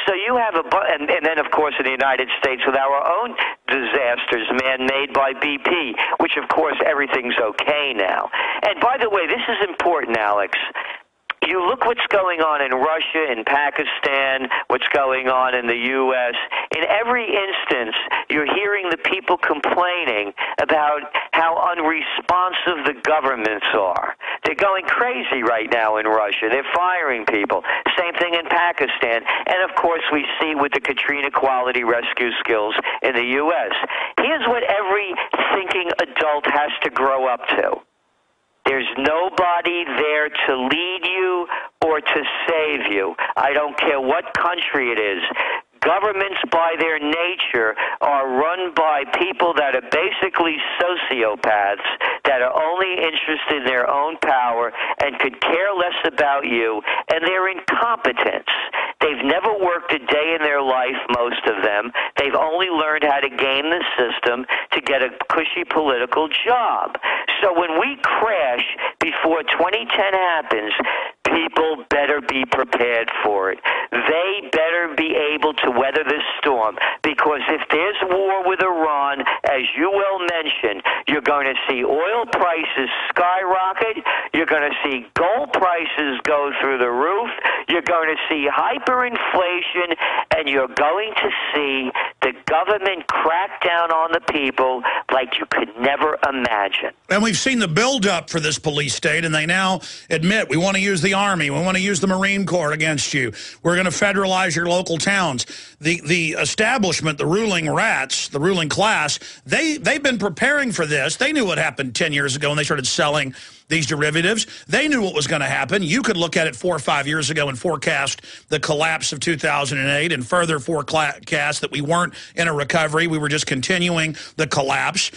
So you have and then, of course, in the United States with our own disasters man-made by BP, which, of course, everything's okay now. And by the way, this is important, Alex. You look what's going on in Russia, in Pakistan, what's going on in the U.S. In every instance, you're hearing the people complaining about how unresponsive the governments are. They're going crazy right now in Russia. They're firing people. Same thing in Pakistan. And, of course, we see with the Katrina quality rescue skills in the U.S. Here's what every thinking adult has to grow up to. There's nobody there to lead you or to save you. I don't care what country it is. Governments, by their nature, are run by people that are basically sociopaths that are only interested in their own power and could care less about you, and they're incompetents. They've never worked a day in their life, most of them. They've only learned how to game the system to get a cushy political job. So when we crash before 2010 happens, people better be prepared for it. They better be able to weather this storm, because if there's war with Iran, as you well mentioned, you're going to see oil prices skyrocket, you're going to see gold prices go through the roof, you're going to see hyperinflation, and you're going to see the government crack down on the people like you could never imagine. And we've seen the buildup for this police state, and they now admit we want to use the Army, we want to use the Marine Corps against you. We're going to federalize your local towns. The establishment, the ruling rats, the ruling class, they've been preparing for this. They knew what happened 10 years ago when they started selling these derivatives. They knew what was going to happen. You could look at it 4 or 5 years ago and forecast the collapse of 2008 and further forecast that we weren't in a recovery. We were just continuing the collapse.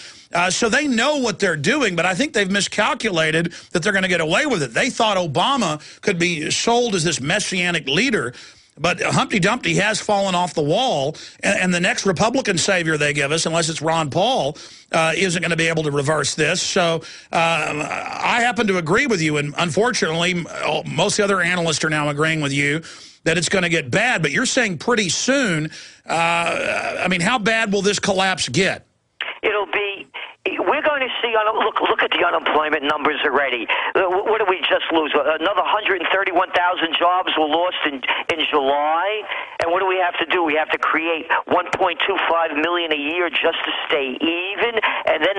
So they know what they're doing, but I think they've miscalculated that they're going to get away with it. They thought Obama could be sold as this messianic leader, but Humpty Dumpty has fallen off the wall, and the next Republican savior they give us, unless it's Ron Paul, isn't going to be able to reverse this. So I happen to agree with you, and unfortunately, most of the other analysts are now agreeing with you that it's going to get bad, but you're saying pretty soon. I mean, how bad will this collapse get? It'll be... We're going to see, look at the unemployment numbers already. What did we just lose? Another 131,000 jobs were lost in July. And what do we have to do? We have to create 1.25 million a year just to stay even. And then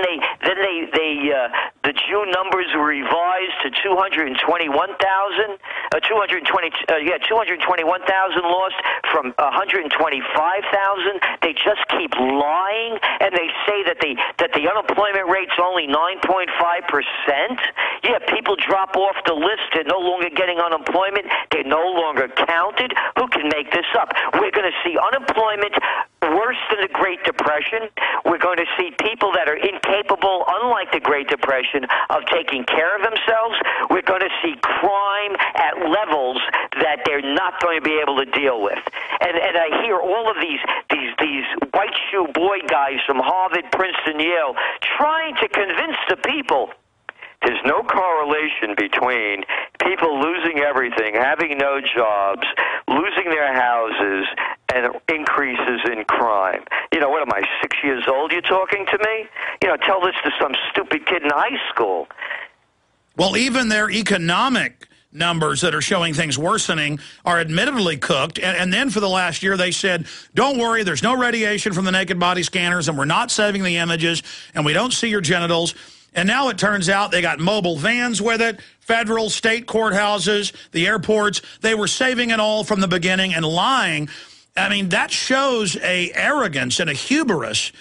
the June numbers were revised to 221,000 lost from 125,000. They just keep lying, and they say that the unemployment rate's only 9.5%. Yeah, people drop off the list. They're no longer getting unemployment. They're no longer counted. Who can make this up? We're going to see unemployment worse than the Great Depression. We're going to see people that are incapable, unlike the Great Depression, of taking care of themselves. We're going to see crime at levels that they're not going to be able to deal with. And I hear all of these white shoe boy guys from Harvard, Princeton, Yale, trying to convince the people there's no correlation between people losing everything, having no jobs, losing their houses, and increases in crime. You know, what am I, 6 years old? You talking to me? You know, tell this to some stupid kid in high school. Well, even their economic numbers that are showing things worsening are admittedly cooked. And then for the last year, they said, don't worry, there's no radiation from the naked body scanners, and we're not saving the images, and we don't see your genitals. And now it turns out they got mobile vans with it, federal, state courthouses, the airports. They were saving it all from the beginning and lying. I mean, that shows a arrogance and a hubris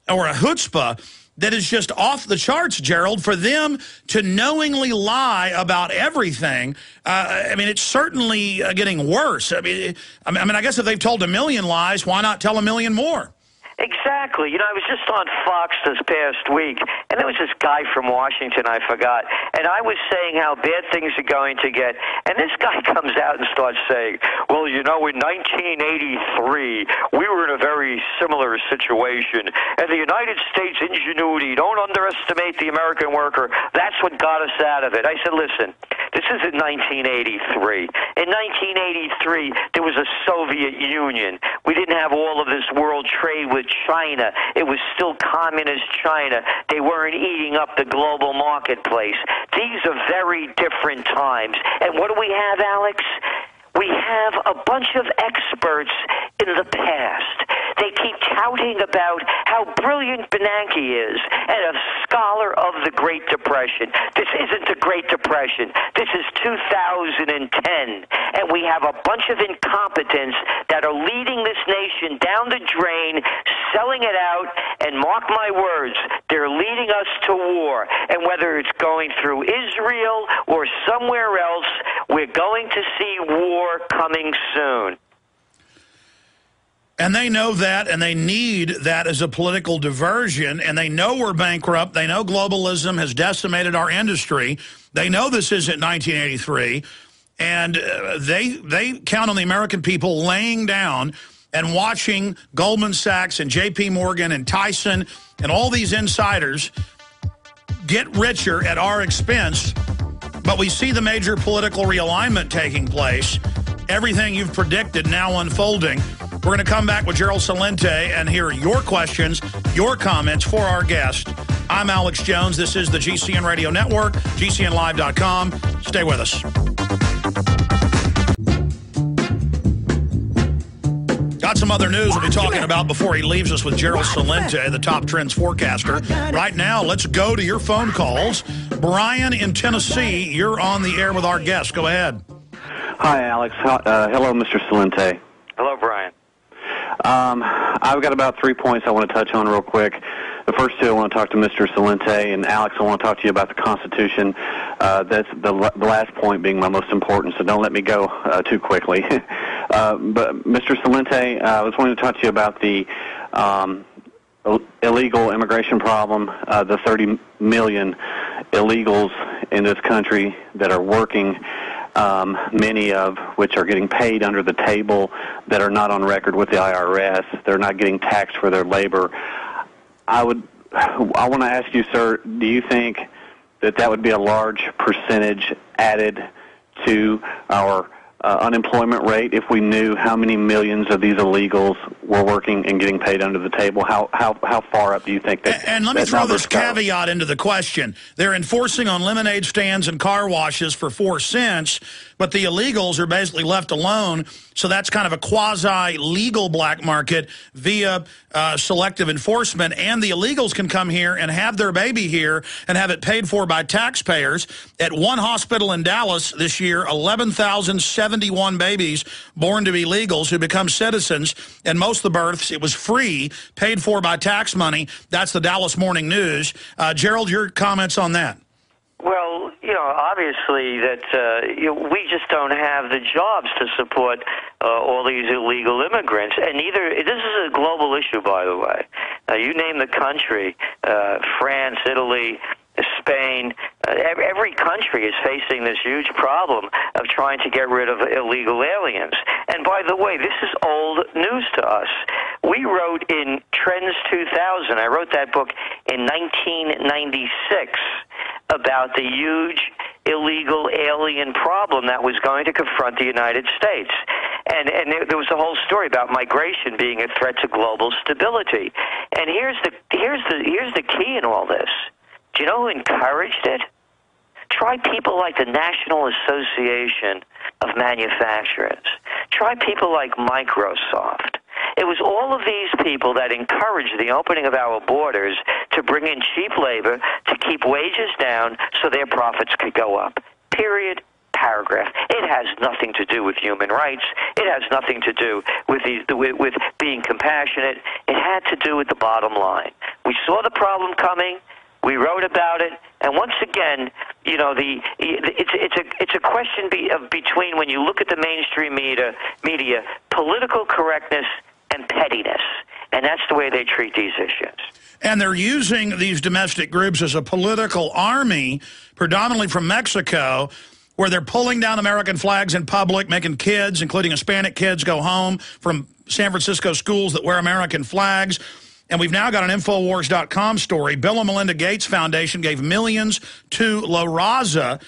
or a chutzpah that is just off the charts, Gerald, for them to knowingly lie about everything. I mean, it's certainly getting worse. I mean, I guess if they've told 1 million lies, why not tell 1 million more? Exactly. You know, I was just on Fox this past week, and there was this guy from Washington, I forgot, and I was saying how bad things are going to get, and this guy comes out and starts saying, well, you know, in 1983, we were in a very similar situation, and the United States ingenuity, don't underestimate the American worker, that's what got us out of it. I said, listen, this isn't 1983. In 1983, there was a Soviet Union. We didn't have all of this world trade with China. It was still communist China. They weren't eating up the global marketplace. These are very different times. And what do we have, Alex? We have a bunch of experts in the past. They keep touting about how brilliant Bernanke is and a scholar of the Great Depression. This isn't the Great Depression. This is 2010. And we have a bunch of incompetents that are leading this nation down the drain, selling it out, and mark my words, they're leading us to war. And whether it's going through Israel or somewhere else, we're going to see war coming soon. And they know that, and they need that as a political diversion, and they know we're bankrupt. They know globalism has decimated our industry. They know this isn't 1983, and they count on the American people laying down and watching Goldman Sachs and J.P. Morgan and Tyson and all these insiders get richer at our expense. But we see the major political realignment taking place. Everything you've predicted now unfolding. We're going to come back with Gerald Celente and hear your questions, your comments for our guest. I'm Alex Jones. This is the GCN Radio Network, GCNlive.com. Stay with us. Got some other news we'll be talking about before he leaves us with Gerald Celente, the top trends forecaster. Right now, let's go to your phone calls. Brian in Tennessee, you're on the air with our guest. Go ahead. Hi, Alex. Hello, Mr. Celente. Hello, Brian. I've got about 3 points I want to touch on real quick. The first two, I want to talk to Mr. Celente, and Alex, I want to talk to you about the Constitution. That's the last point being my most important, so don't let me go too quickly. But Mr. Celente, I was wanting to talk to you about the illegal immigration problem, the 30 million illegals in this country that are working, many of which are getting paid under the table, that are not on record with the IRS. They're not getting taxed for their labor. I want to ask you, sir, do you think that would be a large percentage added to our unemployment rate if we knew how many millions of these illegals were working and getting paid under the table? How far up do you think that? And let me throw this caveat into the question. They're enforcing on lemonade stands and car washes for 4 cents, but the illegals are basically left alone. So that's kind of a quasi-legal black market via selective enforcement. And the illegals can come here and have their baby here and have it paid for by taxpayers. At one hospital in Dallas this year, 11,071 babies born to be illegals who become citizens. And most of the births, it was free, paid for by tax money. That's the Dallas Morning News. Gerald, your comments on that? Well, you know, obviously that we just don't have the jobs to support all these illegal immigrants. And this is a global issue, by the way. You name the country, France, Italy, Spain, every country is facing this huge problem of trying to get rid of illegal aliens. And by the way, this is old news to us. We wrote in Trends 2000, I wrote that book in 1996, about the huge illegal alien problem that was going to confront the United States. And there was a whole story about migration being a threat to global stability. And here's the key in all this. Do you know who encouraged it? Try people like the National Association of Manufacturers. Try people like Microsoft. It was all of these people that encouraged the opening of our borders to bring in cheap labor to keep wages down so their profits could go up. Period. Paragraph. It has nothing to do with human rights. It has nothing to do with being compassionate. It had to do with the bottom line. We saw the problem coming. We wrote about it, and once again, you know, it's a question between, when you look at the mainstream media, political correctness and pettiness. And that's the way they treat these issues. And they're using these domestic groups as a political army, predominantly from Mexico, where they're pulling down American flags in public, making kids, including Hispanic kids, go home from San Francisco schools that wear American flags. And we've now got an Infowars.com story. Bill and Melinda Gates Foundation gave millions to La Raza,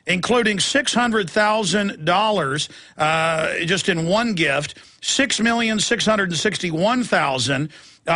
including $600,000 just in one gift, $6,661,000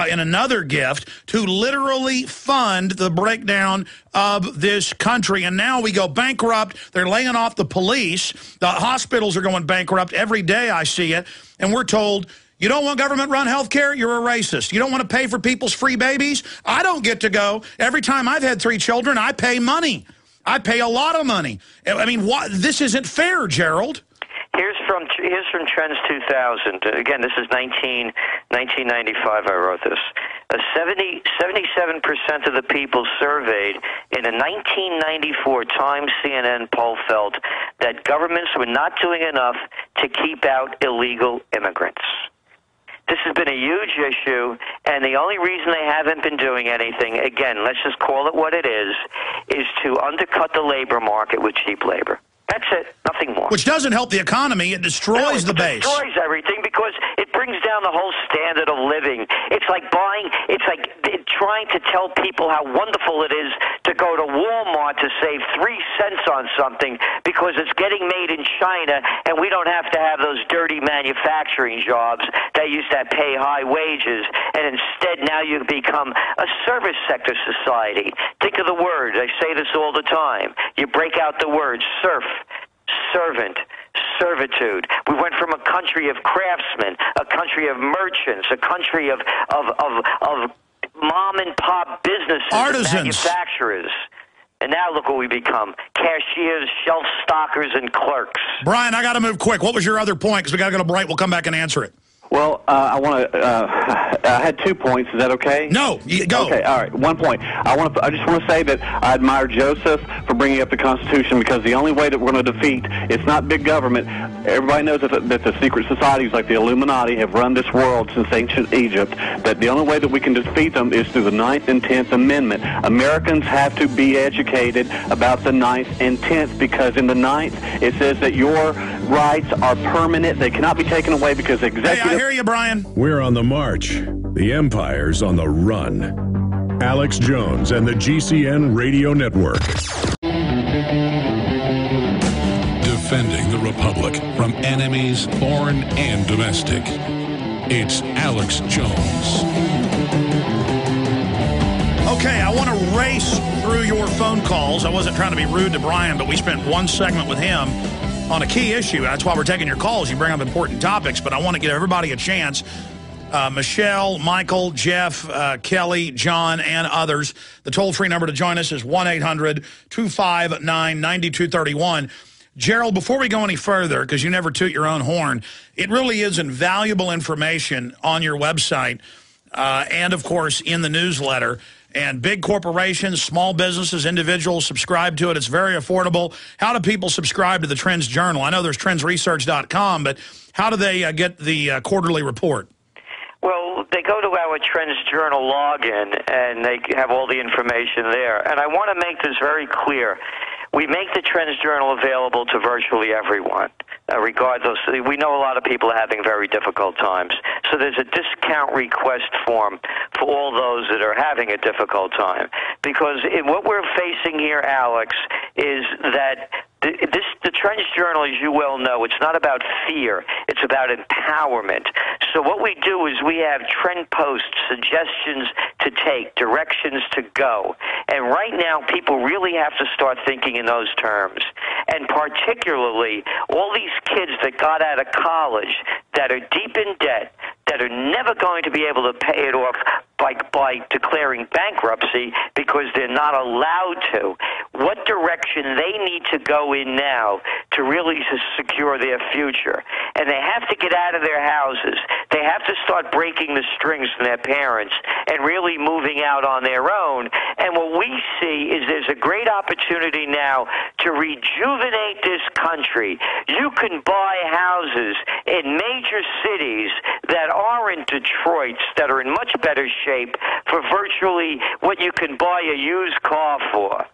in another gift to literally fund the breakdown of this country. And now we go bankrupt. They're laying off the police. The hospitals are going bankrupt. Every day I see it. And we're told, you don't want government-run health care? You're a racist. You don't want to pay for people's free babies? I don't get to go. Every time I've had 3 children, I pay money. I pay a lot of money. I mean, this isn't fair, Gerald. Here's from Trends 2000. Again, this is 1995 I wrote this. 77% of the people surveyed in a 1994 Times CNN poll felt that governments were not doing enough to keep out illegal immigrants. This has been a huge issue, and the only reason they haven't been doing anything, again, let's just call it what it is to undercut the labor market with cheap labor. That's it. Nothing more. Which doesn't help the economy. It destroys the base. It destroys everything because it brings down the whole standard of living. It's like trying to tell people how wonderful it is to go to Walmart to save 3 cents on something because it's getting made in China and we don't have to have those dirty manufacturing jobs that used to pay high wages. And instead now you become a service sector society. Think of the word. I say this all the time. You break out the word serf, servant, servitude. We went from a country of craftsmen, a country of merchants, a country of mom and pop businesses, artisans, manufacturers. And now look what we become: cashiers, shelf stockers, and clerks. Brian, I got to move quick. What was your other point? Because we got to go to break. We'll come back and answer it. Well, I want to. I had 2 points. Is that okay? No, go. Okay, all right. 1 point. I just want to say that I admire Joseph for bringing up the Constitution because the only way that we're going to defeat it's not big government. Everybody knows that the secret societies like the Illuminati have run this world since ancient Egypt. That the only way that we can defeat them is through the 9th and 10th Amendment. Americans have to be educated about the 9th and 10th because in the 9th it says that your rights are permanent. They cannot be taken away because executive. Hey, I hear you, Brian. We're on the march. The empire's on the run. Alex Jones and the GCN Radio Network. Defending the Republic from enemies, foreign and domestic. It's Alex Jones. Okay, I want to race through your phone calls. I wasn't trying to be rude to Brian, but we spent one segment with him on a key issue. That's why we're taking your calls. You bring up important topics, but I want to give everybody a chance. Michelle, Michael, Jeff, Kelly, John, and others. The toll-free number to join us is 1-800-259-9231. Gerald, before we go any further, because you never toot your own horn, it really is invaluable information on your website and, of course, in the newsletter. And big corporations, small businesses, individuals subscribe to it. It's very affordable. How do people subscribe to the Trends Journal? I know there's trendsresearch.com, but how do they get the quarterly report? Well, they go to our Trends Journal login, and they have all the information there. And I want to make this very clear. We make the Trends Journal available to virtually everyone, regardless. We know a lot of people are having very difficult times. So there's a discount request form for all those that are having a difficult time. Because what we're facing here, Alex, is that the Trends Journal, as you well know, it's not about fear. It's about empowerment. So what we do is we have trend posts, suggestions to take, directions to go. And right now, people really have to start thinking in those terms. And particularly, all these kids that got out of college that are deep in debt, that are never going to be able to pay it off by declaring bankruptcy because they're not allowed to. What direction they need to go in now to really secure their future. And they have to get out of their houses. They have to start breaking the strings from their parents and really moving out on their own. And what we see is there's a great opportunity now to rejuvenate this country. You can buy houses in major cities that aren't Detroit's, that are in much better shape for virtually what you can buy a used car for.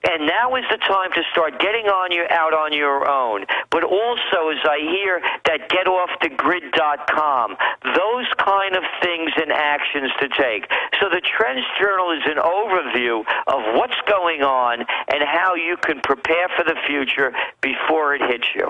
And now is the time to start getting out on your own. But also, as I hear that getoffthegrid.com, those kind of things and actions to take. So the Trends Journal is an overview of what's going on and how you can prepare for the future before it hits you.